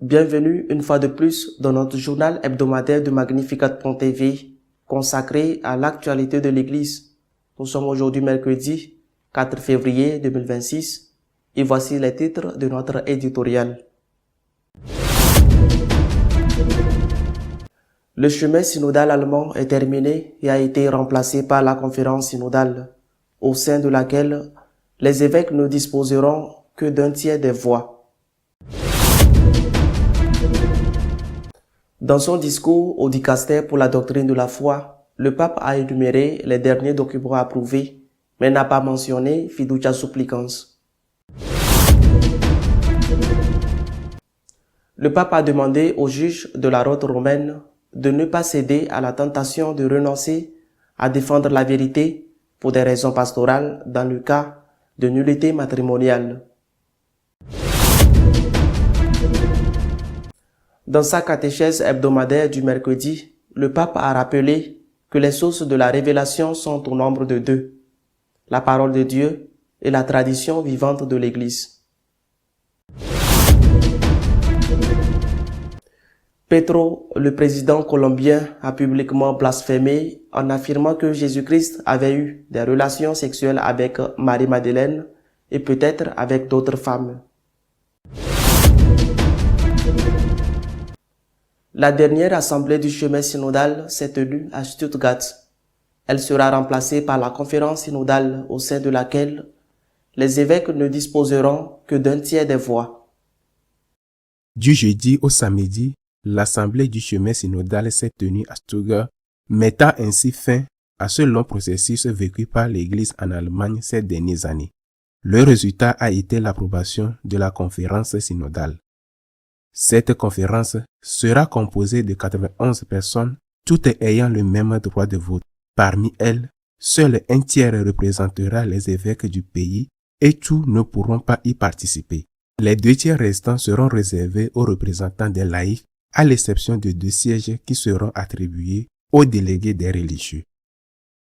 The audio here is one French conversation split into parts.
Bienvenue une fois de plus dans notre journal hebdomadaire de Magnificat.tv consacré à l'actualité de l'Église. Nous sommes aujourd'hui mercredi 4 février 2026 et voici les titres de notre éditorial. Le chemin synodal allemand est terminé et a été remplacé par la conférence synodale, au sein de laquelle les évêques ne disposeront que d'un tiers des voix. Dans son discours au dicaster pour la doctrine de la foi, le pape a énuméré les derniers documents approuvés, mais n'a pas mentionné Fiducia Supplicans. Le pape a demandé aux juges de la route romaine de ne pas céder à la tentation de renoncer à défendre la vérité pour des raisons pastorales dans le cas de nullité matrimoniale. Dans sa catéchèse hebdomadaire du mercredi, le pape a rappelé que les sources de la révélation sont au nombre de deux, la parole de Dieu et la tradition vivante de l'Église. Petro, le président colombien, a publiquement blasphémé en affirmant que Jésus-Christ avait eu des relations sexuelles avec Marie-Madeleine et peut-être avec d'autres femmes. La dernière assemblée du chemin synodal s'est tenue à Stuttgart. Elle sera remplacée par la conférence synodale au sein de laquelle les évêques ne disposeront que d'un tiers des voix. Du jeudi au samedi, l'assemblée du chemin synodal s'est tenue à Stuttgart, mettant ainsi fin à ce long processus vécu par l'Église en Allemagne ces dernières années. Le résultat a été l'approbation de la conférence synodale. Cette conférence sera composée de 91 personnes, toutes ayant le même droit de vote. Parmi elles, seul un tiers représentera les évêques du pays et tous ne pourront pas y participer. Les 2 tiers restants seront réservés aux représentants des laïcs, à l'exception de 2 sièges qui seront attribués aux délégués des religieux.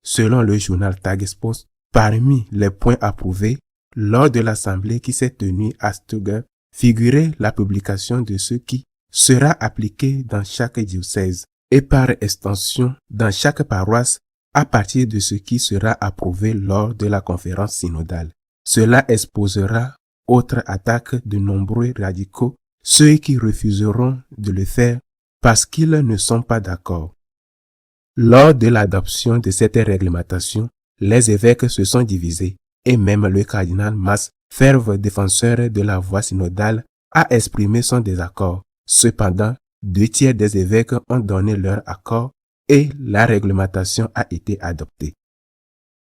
Selon le journal Tagespost, parmi les points approuvés lors de l'assemblée qui s'est tenue à Stuttgart, figurait la publication de ce qui sera appliqué dans chaque diocèse et par extension dans chaque paroisse à partir de ce qui sera approuvé lors de la conférence synodale. Cela exposera autre attaque de nombreux radicaux, ceux qui refuseront de le faire parce qu'ils ne sont pas d'accord. Lors de l'adoption de cette réglementation, les évêques se sont divisés et même le cardinal Mas, fervent défenseur de la voie synodale, a exprimé son désaccord. Cependant, 2 tiers des évêques ont donné leur accord et la réglementation a été adoptée.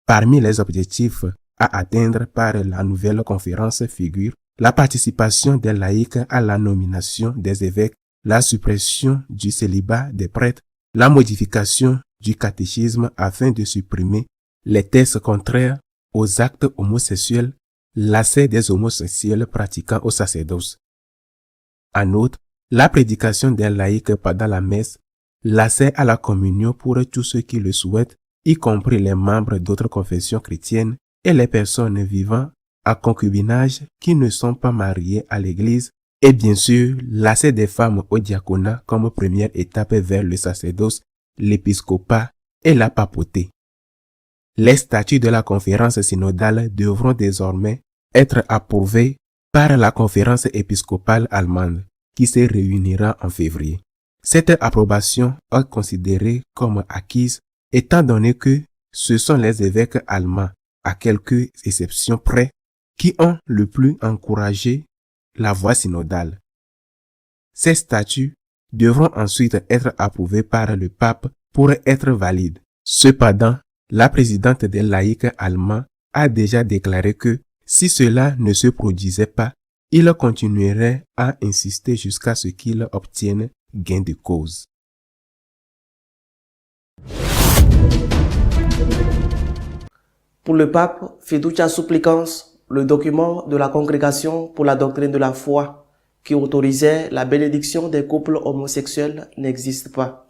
Parmi les objectifs à atteindre par la nouvelle conférence figurent la participation des laïcs à la nomination des évêques, la suppression du célibat des prêtres, la modification du catéchisme afin de supprimer les thèses contraires aux actes homosexuels, l'accès des homosexuels pratiquants au sacerdoce. En outre, la prédication des laïcs pendant la messe, l'accès à la communion pour tous ceux qui le souhaitent, y compris les membres d'autres confessions chrétiennes et les personnes vivant en concubinage qui ne sont pas mariées à l'Église, et bien sûr l'accès des femmes au diaconat comme première étape vers le sacerdoce, l'épiscopat et la papauté. Les statuts de la conférence synodale devront désormais être approuvés par la conférence épiscopale allemande qui se réunira en février. Cette approbation est considérée comme acquise étant donné que ce sont les évêques allemands, à quelques exceptions près, qui ont le plus encouragé la voie synodale. Ces statuts devront ensuite être approuvés par le pape pour être valides. Cependant, la présidente des laïcs allemands a déjà déclaré que si cela ne se produisait pas, il continuerait à insister jusqu'à ce qu'il obtienne gain de cause. Pour le pape, Fiducia Supplicans, le document de la Congrégation pour la doctrine de la foi qui autorisait la bénédiction des couples homosexuels n'existe pas.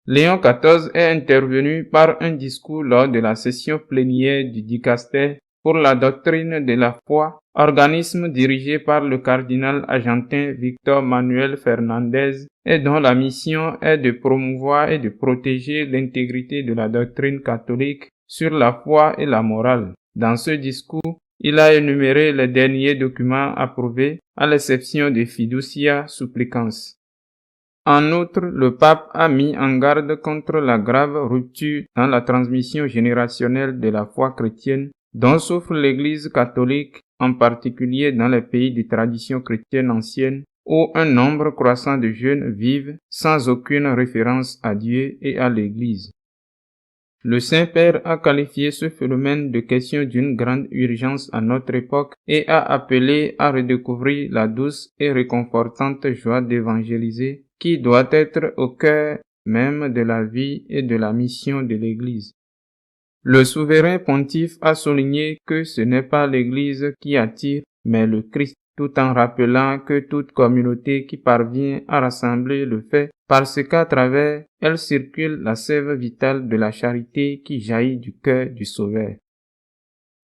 Léon XIV est intervenu par un discours lors de la session plénière du Dicaster pour la doctrine de la foi, organisme dirigé par le cardinal argentin Victor Manuel Fernandez et dont la mission est de promouvoir et de protéger l'intégrité de la doctrine catholique sur la foi et la morale. Dans ce discours, il a énuméré les derniers documents approuvés, à l'exception de Fiducia Supplicans. En outre, le pape a mis en garde contre la grave rupture dans la transmission générationnelle de la foi chrétienne dont souffre l'Église catholique, en particulier dans les pays de tradition chrétienne ancienne, où un nombre croissant de jeunes vivent sans aucune référence à Dieu et à l'Église. Le Saint-Père a qualifié ce phénomène de question d'une grande urgence à notre époque et a appelé à redécouvrir la douce et réconfortante joie d'évangéliser qui doit être au cœur même de la vie et de la mission de l'Église. Le souverain pontife a souligné que ce n'est pas l'Église qui attire, mais le Christ, tout en rappelant que toute communauté qui parvient à rassembler le fait parce qu'à travers elle circule la sève vitale de la charité qui jaillit du cœur du Sauveur.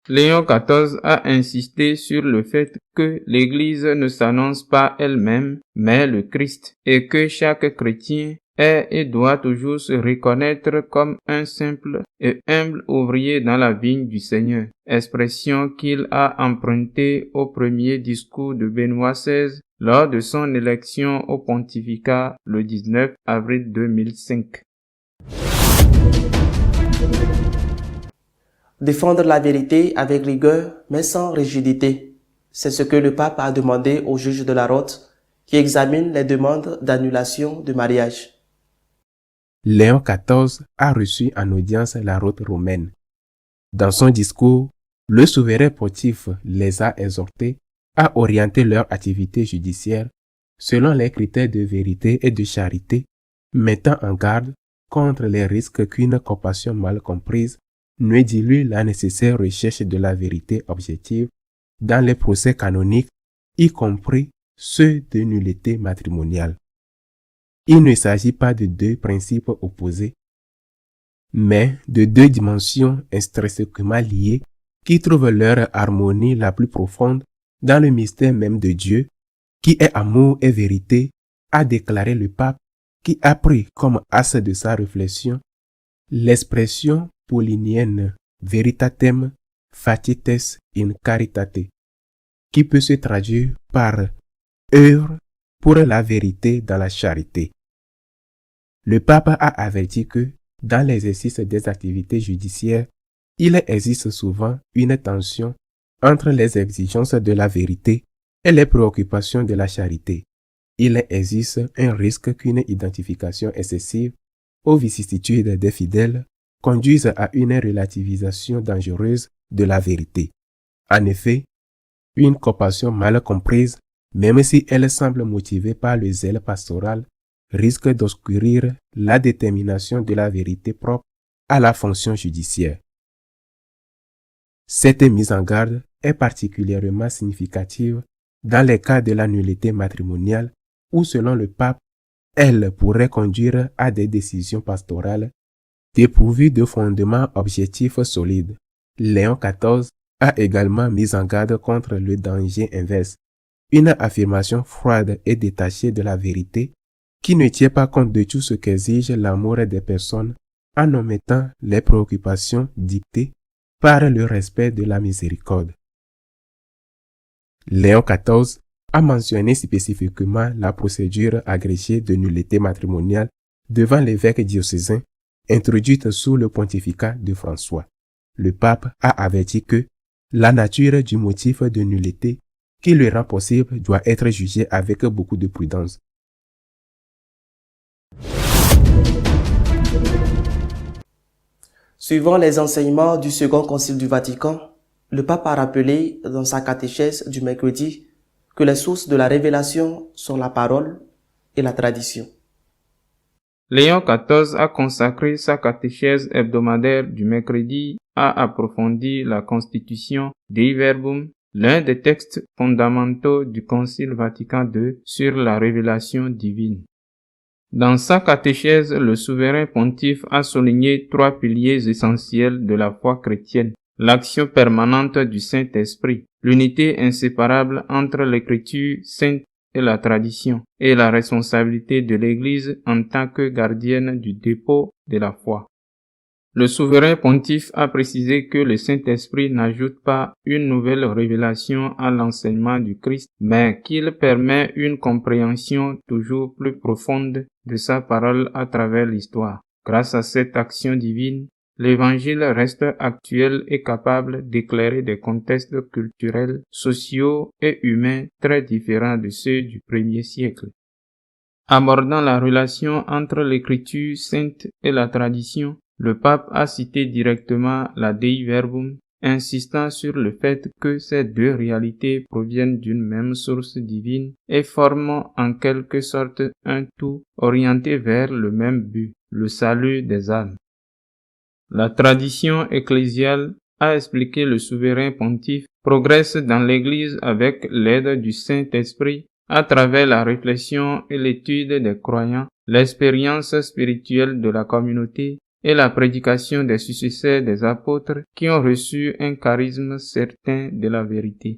Léon XIV a insisté sur le fait que l'Église ne s'annonce pas elle-même, mais le Christ, et que chaque chrétien est et doit toujours se reconnaître comme un simple et humble ouvrier dans la vigne du Seigneur, expression qu'il a empruntée au premier discours de Benoît XVI lors de son élection au pontificat le 19 avril 2005. Défendre la vérité avec rigueur, mais sans rigidité. C'est ce que le pape a demandé au juge de la Rote, qui examine les demandes d'annulation de mariage. Léon XIV a reçu en audience la Rote romaine. Dans son discours, le souverain pontife les a exhortés à orienter leur activité judiciaire selon les critères de vérité et de charité, mettant en garde contre les risques qu'une compassion mal comprise ne dilue la nécessaire recherche de la vérité objective dans les procès canoniques, y compris ceux de nullité matrimoniale. Il ne s'agit pas de deux principes opposés, mais de deux dimensions intrinsèquement liées qui trouvent leur harmonie la plus profonde dans le mystère même de Dieu, qui est amour et vérité, a déclaré le pape, qui a pris comme axe de sa réflexion l'expression paulinienne veritatem facites in caritate, qui peut se traduire par œuvre pour la vérité dans la charité. Le pape a averti que, dans l'exercice des activités judiciaires, il existe souvent une tension entre les exigences de la vérité et les préoccupations de la charité. Il existe un risque qu'une identification excessive aux vicissitudes des fidèles conduise à une relativisation dangereuse de la vérité. En effet, une compassion mal comprise, même si elle semble motivée par le zèle pastoral, risque d'obscurir la détermination de la vérité propre à la fonction judiciaire. Cette mise en garde est particulièrement significative dans les cas de la nullité matrimoniale où, selon le pape, elle pourrait conduire à des décisions pastorales dépourvues de fondements objectifs solides. Léon XIV a également mis en garde contre le danger inverse, une affirmation froide et détachée de la vérité qui ne tient pas compte de tout ce qu'exige l'amour des personnes en omettant les préoccupations dictées par le respect de la miséricorde. Léon XIV a mentionné spécifiquement la procédure agrégée de nullité matrimoniale devant l'évêque diocésain introduite sous le pontificat de François. Le pape a averti que la nature du motif de nullité qui le rend possible doit être jugée avec beaucoup de prudence. Suivant les enseignements du Second Concile du Vatican, le pape a rappelé dans sa catéchèse du mercredi que les sources de la révélation sont la parole et la tradition. Léon XIV a consacré sa catéchèse hebdomadaire du mercredi à approfondir la constitution Dei Verbum, l'un des textes fondamentaux du Concile Vatican II sur la révélation divine. Dans sa catéchèse, le souverain pontife a souligné 3 piliers essentiels de la foi chrétienne: l'action permanente du Saint-Esprit, l'unité inséparable entre l'écriture sainte et la tradition, et la responsabilité de l'Église en tant que gardienne du dépôt de la foi. Le souverain pontife a précisé que le Saint-Esprit n'ajoute pas une nouvelle révélation à l'enseignement du Christ, mais qu'il permet une compréhension toujours plus profonde de sa parole à travers l'histoire. Grâce à cette action divine, l'Évangile reste actuel et capable d'éclairer des contextes culturels, sociaux et humains très différents de ceux du premier siècle. Abordant la relation entre l'écriture sainte et la tradition, le pape a cité directement la Dei Verbum, insistant sur le fait que ces 2 réalités proviennent d'une même source divine et forment en quelque sorte un tout orienté vers le même but, le salut des âmes. La tradition ecclésiale, a expliqué le souverain pontife, progresse dans l'Église avec l'aide du Saint-Esprit à travers la réflexion et l'étude des croyants, l'expérience spirituelle de la communauté et la prédication des successeurs des apôtres qui ont reçu un charisme certain de la vérité.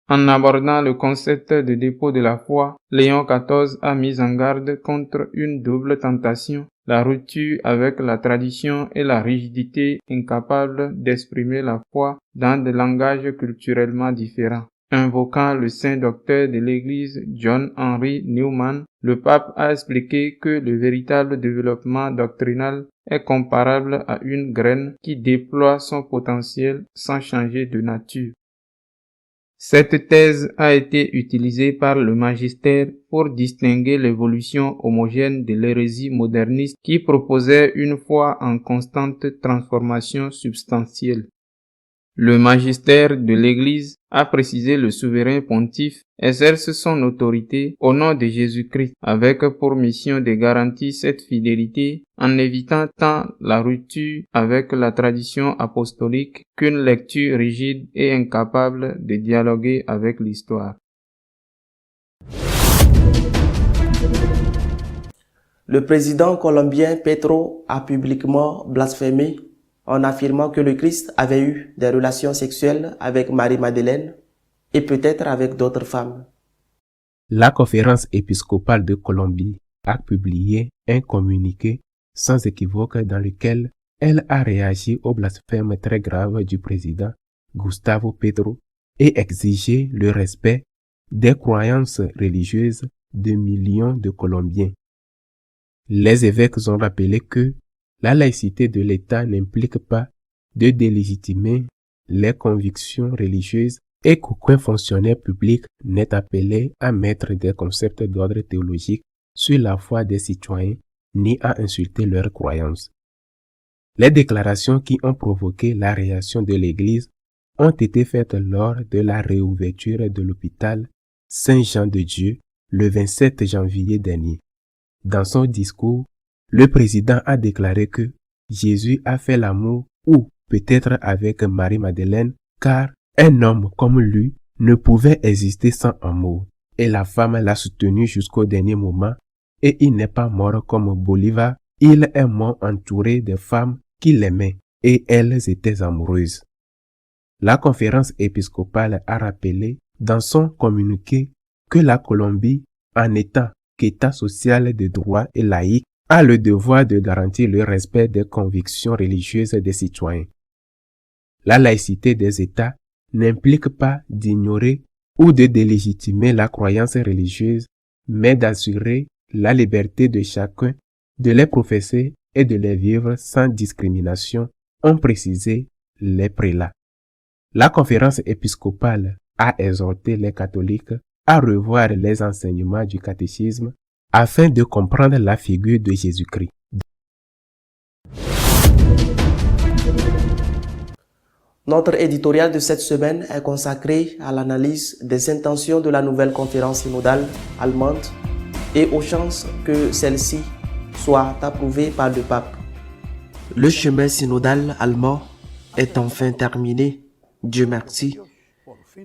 En abordant le concept de dépôt de la foi, Léon XIV a mis en garde contre une double tentation: la rupture avec la tradition et la rigidité incapable d'exprimer la foi dans des langages culturellement différents. Invoquant le saint docteur de l'Église John Henry Newman, le pape a expliqué que le véritable développement doctrinal est comparable à une graine qui déploie son potentiel sans changer de nature. Cette thèse a été utilisée par le magistère pour distinguer l'évolution homogène de l'hérésie moderniste qui proposait une foi en constante transformation substantielle. Le magistère de l'Église, a précisé le souverain pontife, exerce son autorité au nom de Jésus-Christ avec pour mission de garantir cette fidélité en évitant tant la rupture avec la tradition apostolique qu'une lecture rigide et incapable de dialoguer avec l'histoire. Le président colombien Petro a publiquement blasphémé en affirmant que le Christ avait eu des relations sexuelles avec Marie-Madeleine et peut-être avec d'autres femmes. La conférence épiscopale de Colombie a publié un communiqué sans équivoque dans lequel elle a réagi au blasphème très grave du président Gustavo Petro et exigé le respect des croyances religieuses de millions de Colombiens. Les évêques ont rappelé que la laïcité de l'État n'implique pas de délégitimer les convictions religieuses et qu'aucun fonctionnaire public n'est appelé à mettre des concepts d'ordre théologique sur la foi des citoyens ni à insulter leurs croyances. Les déclarations qui ont provoqué la réaction de l'Église ont été faites lors de la réouverture de l'hôpital Saint-Jean-de-Dieu le 27 janvier dernier. Dans son discours, le président a déclaré que Jésus a fait l'amour ou peut-être avec Marie-Madeleine car un homme comme lui ne pouvait exister sans amour et la femme l'a soutenu jusqu'au dernier moment et il n'est pas mort comme Bolivar, il est mort entouré de femmes qui l'aimaient et elles étaient amoureuses. La conférence épiscopale a rappelé dans son communiqué que la Colombie, en étant qu'État social de droit et laïque, a le devoir de garantir le respect des convictions religieuses des citoyens. La laïcité des États n'implique pas d'ignorer ou de délégitimer la croyance religieuse, mais d'assurer la liberté de chacun de les professer et de les vivre sans discrimination, ont précisé les prélats. La conférence épiscopale a exhorté les catholiques à revoir les enseignements du catéchisme afin de comprendre la figure de Jésus-Christ. Notre éditorial de cette semaine est consacré à l'analyse des intentions de la nouvelle conférence synodale allemande et aux chances que celle-ci soit approuvée par le pape. Le chemin synodal allemand est enfin terminé, Dieu merci,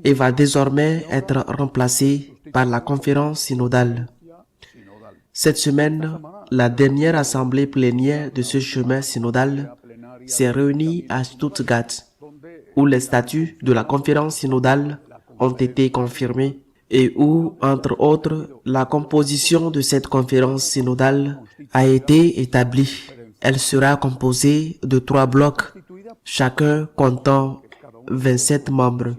et va désormais être remplacé par la conférence synodale. Cette semaine, la dernière assemblée plénière de ce chemin synodal s'est réunie à Stuttgart, où les statuts de la conférence synodale ont été confirmés et où, entre autres, la composition de cette conférence synodale a été établie. Elle sera composée de 3 blocs, chacun comptant 27 membres.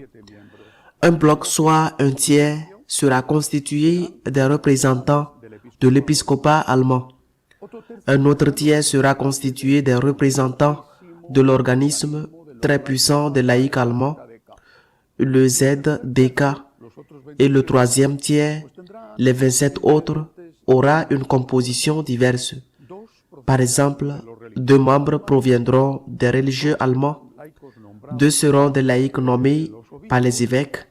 Un bloc, soit un tiers, sera constitué des représentants de l'épiscopat allemand. Un autre tiers sera constitué des représentants de l'organisme très puissant des laïcs allemands, le ZDK, et le 3e tiers, les 27 autres, aura une composition diverse. Par exemple, 2 membres proviendront des religieux allemands, 2 seront des laïcs nommés par les évêques.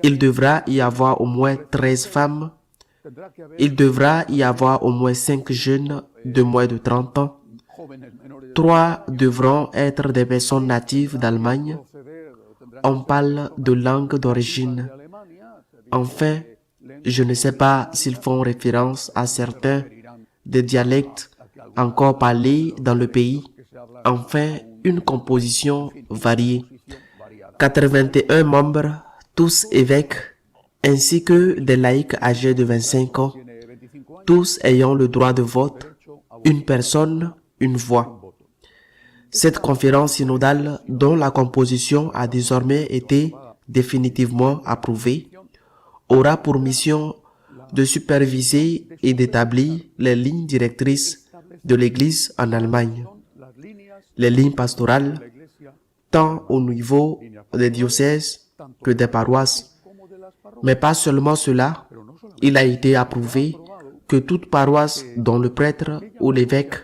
Il devra y avoir au moins 13 femmes. Il devra y avoir au moins 5 jeunes de moins de 30 ans. 3 devront être des personnes natives d'Allemagne. On parle de langue d'origine. Enfin, je ne sais pas s'ils font référence à certains des dialectes encore parlés dans le pays. Enfin, une composition variée. 81 membres, tous évêques, ainsi que des laïcs âgés de 25 ans, tous ayant le droit de vote, une personne, une voix. Cette conférence synodale, dont la composition a désormais été définitivement approuvée, aura pour mission de superviser et d'établir les lignes directrices de l'Église en Allemagne, les lignes pastorales, tant au niveau des diocèses que des paroisses. Mais pas seulement cela, il a été approuvé que toute paroisse dont le prêtre ou l'évêque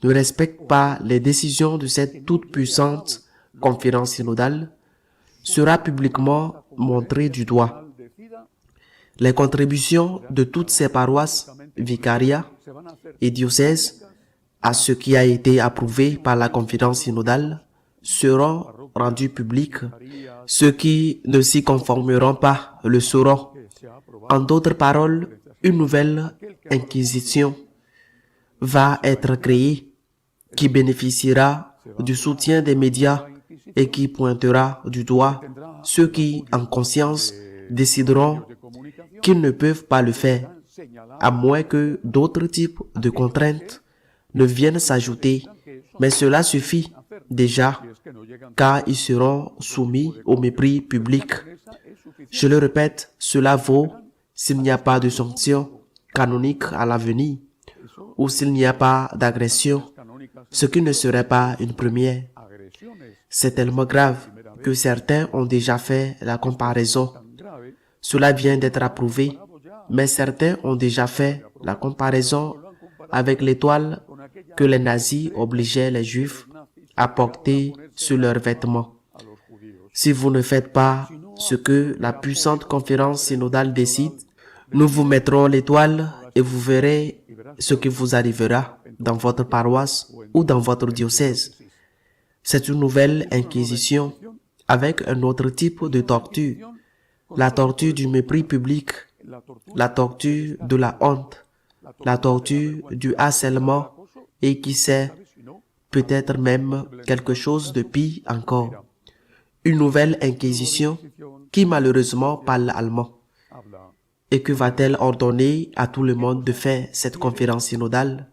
ne respecte pas les décisions de cette toute-puissante conférence synodale sera publiquement montrée du doigt. Les contributions de toutes ces paroisses, vicariats et diocèses à ce qui a été approuvé par la conférence synodale seront rendues publiques. Ceux qui ne s'y conformeront pas le sauront. En d'autres paroles, une nouvelle inquisition va être créée qui bénéficiera du soutien des médias et qui pointera du doigt ceux qui, en conscience, décideront qu'ils ne peuvent pas le faire, à moins que d'autres types de contraintes ne viennent s'ajouter. Mais cela suffit déjà, car ils seront soumis au mépris public. Je le répète, cela vaut s'il n'y a pas de sanction canonique à l'avenir, ou s'il n'y a pas d'agression, ce qui ne serait pas une première. C'est tellement grave que certains ont déjà fait la comparaison. Cela vient d'être approuvé, mais certains ont déjà fait la comparaison avec l'étoile que les nazis obligeaient les juifs à porter sur leurs vêtements. Si vous ne faites pas ce que la puissante conférence synodale décide, nous vous mettrons l'étoile et vous verrez ce qui vous arrivera dans votre paroisse ou dans votre diocèse. C'est une nouvelle inquisition avec un autre type de torture, la torture du mépris public, la torture de la honte, la torture du harcèlement et qui sait, peut-être même quelque chose de pire encore. Une nouvelle inquisition qui malheureusement parle allemand. Et que va-t-elle ordonner à tout le monde de faire cette conférence synodale?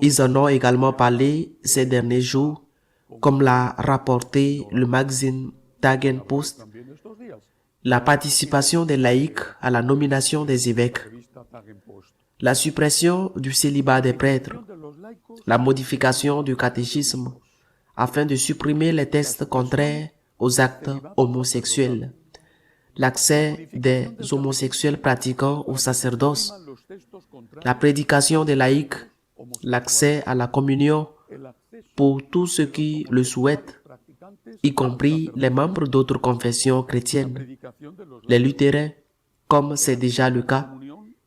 Ils en ont également parlé ces derniers jours, comme l'a rapporté le magazine Tagepost, la participation des laïcs à la nomination des évêques, la suppression du célibat des prêtres, la modification du catéchisme afin de supprimer les textes contraires aux actes homosexuels, l'accès des homosexuels pratiquants au sacerdoce, la prédication des laïcs, l'accès à la communion pour tous ceux qui le souhaitent, y compris les membres d'autres confessions chrétiennes, les luthériens, comme c'est déjà le cas,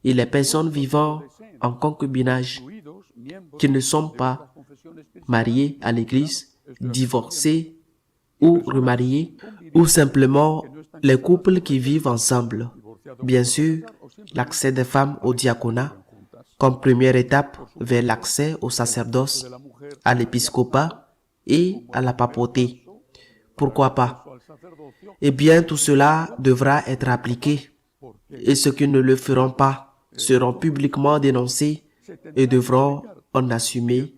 et les personnes vivant en concubinage, qui ne sont pas mariés à l'Église, divorcés ou remariés, ou simplement les couples qui vivent ensemble. Bien sûr, l'accès des femmes au diaconat comme première étape vers l'accès au sacerdoce, à l'épiscopat et à la papauté. Pourquoi pas? Eh bien, tout cela devra être appliqué, et ceux qui ne le feront pas seront publiquement dénoncés et devront en assumer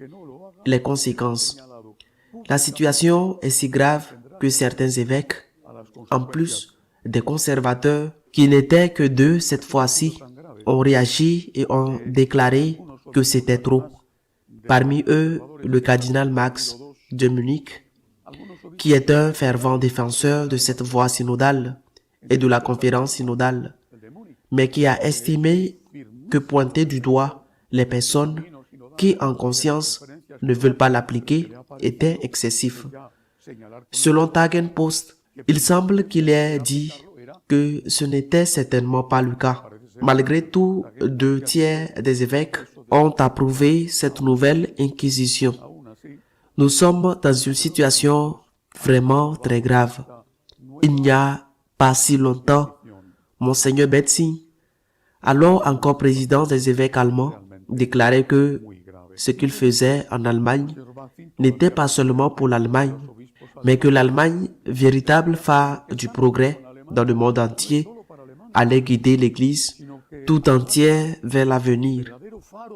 les conséquences. La situation est si grave que certains évêques, en plus des conservateurs, qui n'étaient que deux cette fois-ci, ont réagi et ont déclaré que c'était trop. Parmi eux, le cardinal Max de Munich, qui est un fervent défenseur de cette voie synodale et de la conférence synodale, mais qui a estimé que pointer du doigt les personnes qui, en conscience, ne veulent pas l'appliquer était excessif. Selon Tagenpost, il semble qu'il ait dit que ce n'était certainement pas le cas. Malgré tout, 2/3 des évêques ont approuvé cette nouvelle inquisition. Nous sommes dans une situation vraiment très grave. Il n'y a pas si longtemps, Monseigneur Betzing, alors encore président des évêques allemands, déclarait que ce qu'il faisait en Allemagne n'était pas seulement pour l'Allemagne, mais que l'Allemagne, véritable phare du progrès dans le monde entier, allait guider l'Église tout entière vers l'avenir.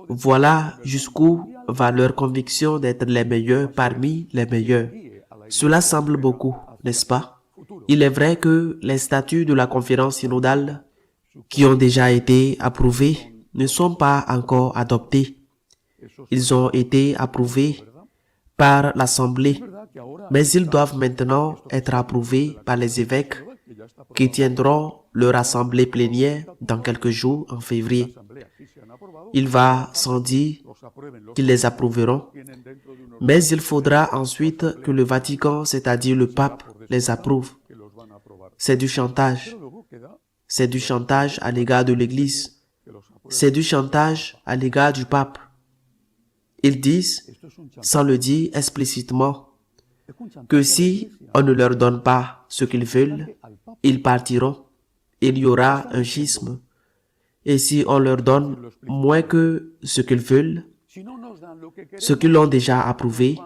Voilà jusqu'où va leur conviction d'être les meilleurs parmi les meilleurs. Cela semble beaucoup, n'est-ce pas? Il est vrai que les statuts de la conférence synodale qui ont déjà été approuvés ne sont pas encore adoptés. Ils ont été approuvés par l'Assemblée, mais ils doivent maintenant être approuvés par les évêques qui tiendront leur assemblée plénière dans quelques jours en février. Il va sans dire qu'ils les approuveront, mais il faudra ensuite que le Vatican, c'est-à-dire le pape, les approuve. C'est du chantage. C'est du chantage à l'égard de l'Église. C'est du chantage à l'égard du pape. Ils disent, sans le dire explicitement, que si on ne leur donne pas ce qu'ils veulent, ils partiront. Il y aura un schisme. Et si on leur donne moins que ce qu'ils veulent, ce qu'ils ont déjà approuvé,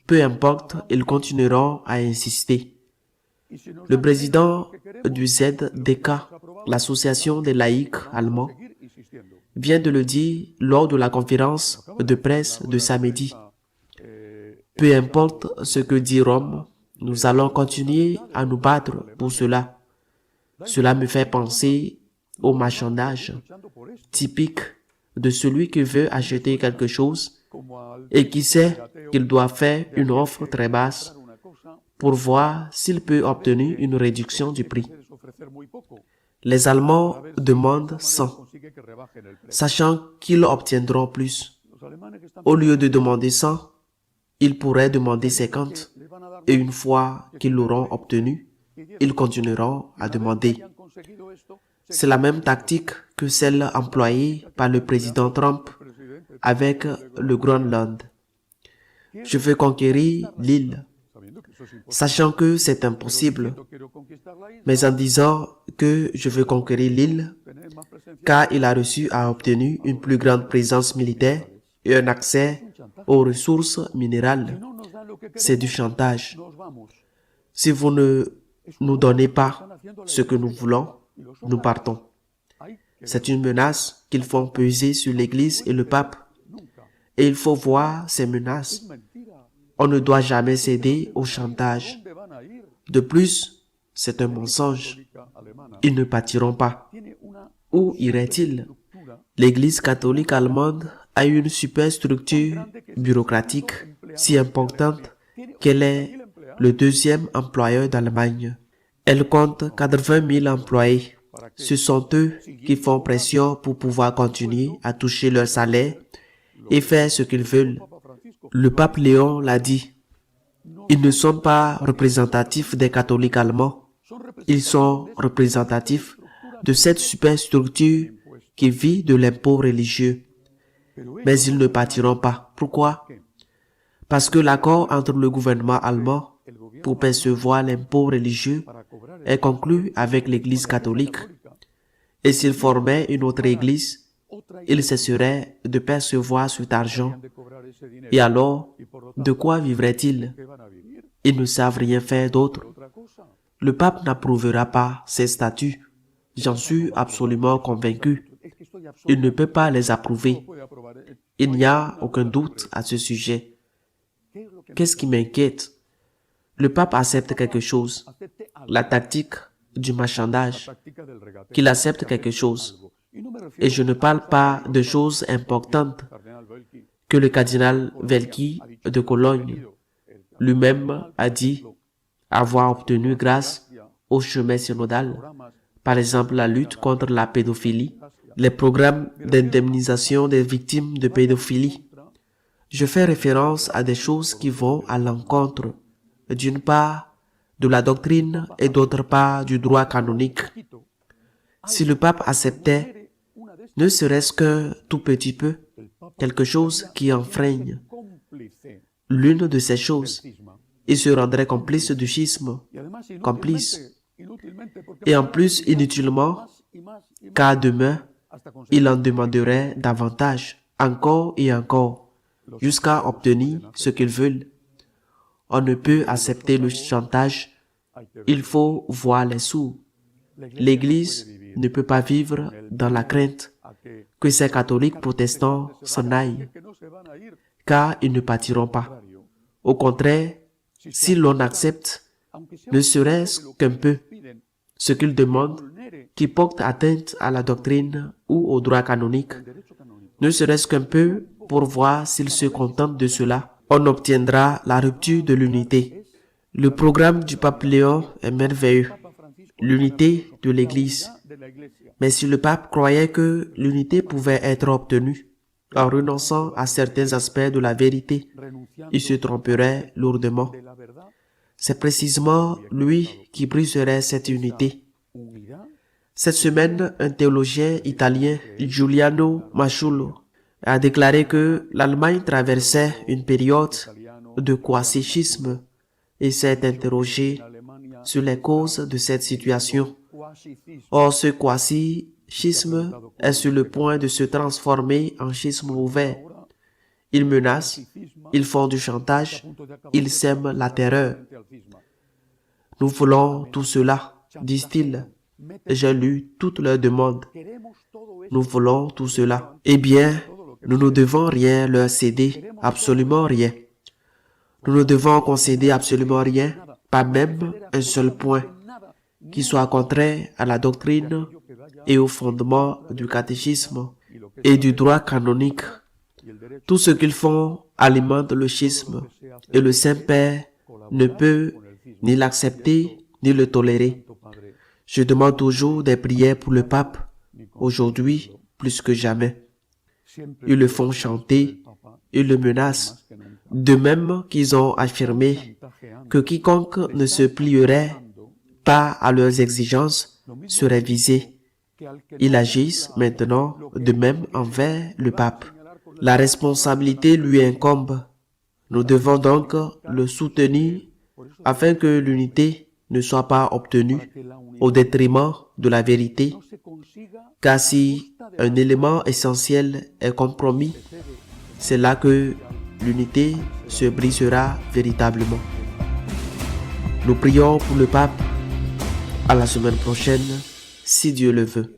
peu importe, ils continueront à insister. Le président du ZDK, l'association des laïcs allemands, vient de le dire lors de la conférence de presse de samedi. Peu importe ce que dit Rome, nous allons continuer à nous battre pour cela. Cela me fait penser au marchandage typique de celui qui veut acheter quelque chose et qui sait qu'il doit faire une offre très basse pour voir s'il peut obtenir une réduction du prix. Les Allemands demandent 100, sachant qu'ils obtiendront plus. Au lieu de demander 100, ils pourraient demander 50, et une fois qu'ils l'auront obtenu, ils continueront à demander. C'est la même tactique que celle employée par le président Trump avec le Groenland. Je veux conquérir l'île, sachant que c'est impossible, mais en disant que je veux conquérir l'île, car il a reçu à obtenir une plus grande présence militaire et un accès aux ressources minérales. C'est du chantage. Si vous ne nous donnez pas ce que nous voulons, nous partons. C'est une menace qu'ils font peser sur l'Église et le pape. Et il faut voir ces menaces. On ne doit jamais céder au chantage. De plus, c'est un mensonge. Ils ne partiront pas. Où iraient-ils? L'Église catholique allemande a une superstructure bureaucratique si importante qu'elle est le deuxième employeur d'Allemagne. Elle compte 80 000 employés. Ce sont eux qui font pression pour pouvoir continuer à toucher leur salaire et faire ce qu'ils veulent. Le pape Léon l'a dit. Ils ne sont pas représentatifs des catholiques allemands. Ils sont représentatifs de cette superstructure qui vit de l'impôt religieux. Mais ils ne partiront pas. Pourquoi? Parce que l'accord entre le gouvernement allemand pour percevoir l'impôt religieux est conclu avec l'Église catholique. Et s'il formait une autre église, il cesserait de percevoir cet argent. Et alors, de quoi vivrait-il? Ils ne savent rien faire d'autre. Le pape n'approuvera pas ces statuts. J'en suis absolument convaincu. Il ne peut pas les approuver. Il n'y a aucun doute à ce sujet. Qu'est-ce qui m'inquiète? Le pape accepte quelque chose, la tactique du marchandage, qu'il accepte quelque chose. Et je ne parle pas de choses importantes que le cardinal Velki de Cologne lui-même a dit avoir obtenu grâce au chemin synodal. Par exemple, la lutte contre la pédophilie, les programmes d'indemnisation des victimes de pédophilie. Je fais référence à des choses qui vont à l'encontre, d'une part, de la doctrine et d'autre part, du droit canonique. Si le pape acceptait, ne serait-ce que tout petit peu, quelque chose qui enfreigne l'une de ces choses, il se rendrait complice du schisme, complice. Et en plus, inutilement, car demain, il en demanderait davantage, encore et encore, jusqu'à obtenir ce qu'ils veulent. On ne peut accepter le chantage, il faut voir les sous. L'Église ne peut pas vivre dans la crainte que ces catholiques protestants s'en aillent, car ils ne partiront pas. Au contraire, si l'on accepte, ne serait-ce qu'un peu, ce qu'ils demandent, qui porte atteinte à la doctrine ou au droit canonique, ne serait-ce qu'un peu pour voir s'ils se contentent de cela, on obtiendra la rupture de l'unité. Le programme du pape Léon est merveilleux, l'unité de l'Église. Mais si le pape croyait que l'unité pouvait être obtenue en renonçant à certains aspects de la vérité, il se tromperait lourdement. C'est précisément lui qui briserait cette unité. Cette semaine, un théologien italien, Giuliano Masciullo, a déclaré que l'Allemagne traversait une période de quasi-schisme et s'est interrogé sur les causes de cette situation. Or, ce quasi-schisme est sur le point de se transformer en schisme ouvert. Ils menacent, ils font du chantage, ils sèment la terreur. Nous voulons tout cela, disent-ils. J'ai lu toutes leurs demandes. Nous voulons tout cela. Eh bien, nous ne devons rien leur céder, absolument rien. Nous ne devons concéder absolument rien, pas même un seul point, qui soit contraire à la doctrine et au fondement du catéchisme et du droit canonique. Tout ce qu'ils font alimente le schisme et le Saint-Père ne peut ni l'accepter ni le tolérer. Je demande toujours des prières pour le pape, aujourd'hui plus que jamais. Ils le font chanter, ils le menacent, de même qu'ils ont affirmé que quiconque ne se plierait pas à leurs exigences serait visé. Ils agissent maintenant de même envers le pape. La responsabilité lui incombe. Nous devons donc le soutenir afin que l'unité ne soit pas obtenue au détriment de la vérité, car si un élément essentiel est compromis, c'est là que l'unité se brisera véritablement. Nous prions pour le pape. À la semaine prochaine, si Dieu le veut.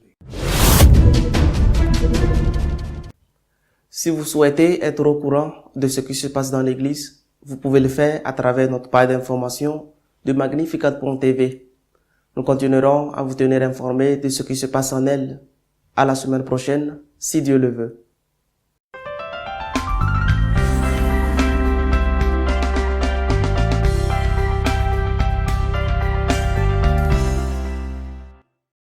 Si vous souhaitez être au courant de ce qui se passe dans l'Église, vous pouvez le faire à travers notre page d'information de Magnificat.tv. Nous continuerons à vous tenir informés de ce qui se passe en elle. À la semaine prochaine, si Dieu le veut.